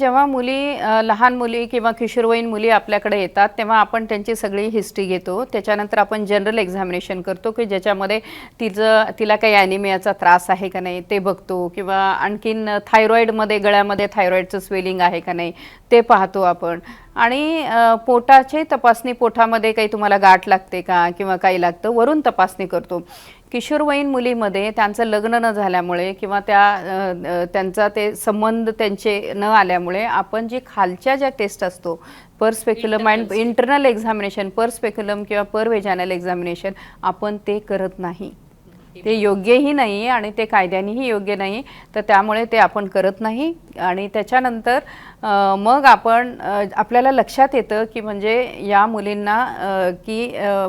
जेव्हा लहान मुली किंवा किशोरवयीन मुली आपल्याकडे येतात तेव्हा आपण त्यांची सगळी हिस्ट्री घेतो. त्याच्यानंतर आपण जनरल एक्झामिनेशन करतो की ज्याच्यामध्ये तिला काही ॲनिमियाचा त्रास आहे का नाही ते बघतो, किंवा आणखीन थायरॉईडमध्ये गळ्यामध्ये थायरॉईडचं स्वेलिंग आहे का नाही ते पाहतो आपण. आणि पोटाची तपासणी, पोटामध्ये काही तुम्हाला गाठ लागते का किंवा काही लागतं वरून तपासणी करतो. किशोरवयीन मुलीमध्ये त्यांचं लग्न न झाल्यामुळे किंवा त्यांचा ते संबंध त्यांचे न आल्यामुळे आपण जी खालच्या ज्या टेस्ट असतो per speculum and internal examination, per speculum किंवा पर वेजानल एक्झामिनेशन आपण ते करत नाही. ते योग्यही नाही आणि ते कायद्यानेही योग्य नाही, तर त्यामुळे ते आपण करत नाही. आणि त्याच्यानंतर मग आपल्याला लक्षात येतं की म्हणजे या मुलींना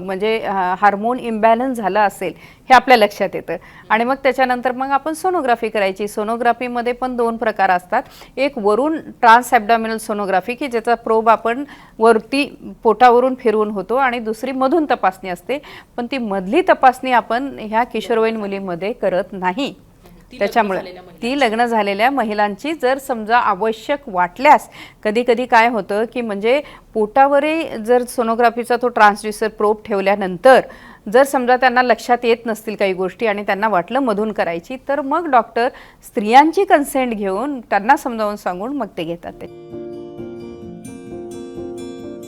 म्हणजे हार्मोन इम्बॅलन्स झाला असेल हे आपल्या लक्षात येतं. आणि मग त्याच्यानंतर मग आपण सोनोग्राफी करायची. सोनोग्राफीमध्ये पण दोन प्रकार असतात. एक वरून ट्रान्स ॲब्डॉमिनल सोनोग्राफी की ज्याचा प्रोब आपण वरती पोटावरून फिरवून होतो, आणि दुसरी मधून तपासणी असते. पण ती मधली तपासणी आपण ह्या किशोरवयीन मुलींमध्ये करत नाही. त्याच्यामुळे ती लग्न झालेल्या महिलांची जर समजा आवश्यक वाटल्यास, कधी कधी काय होतं की म्हणजे पोटावरही जर सोनोग्राफीचा तो ट्रान्सड्यूसर प्रोब ठेवल्यानंतर जर समजा त्यांना लक्षात येत नसतील काही गोष्टी आणि त्यांना वाटलं मधून करायची, तर मग डॉक्टर स्त्रियांची कन्सेंट घेऊन त्यांना समजावून सांगून मग ते घेतात ते.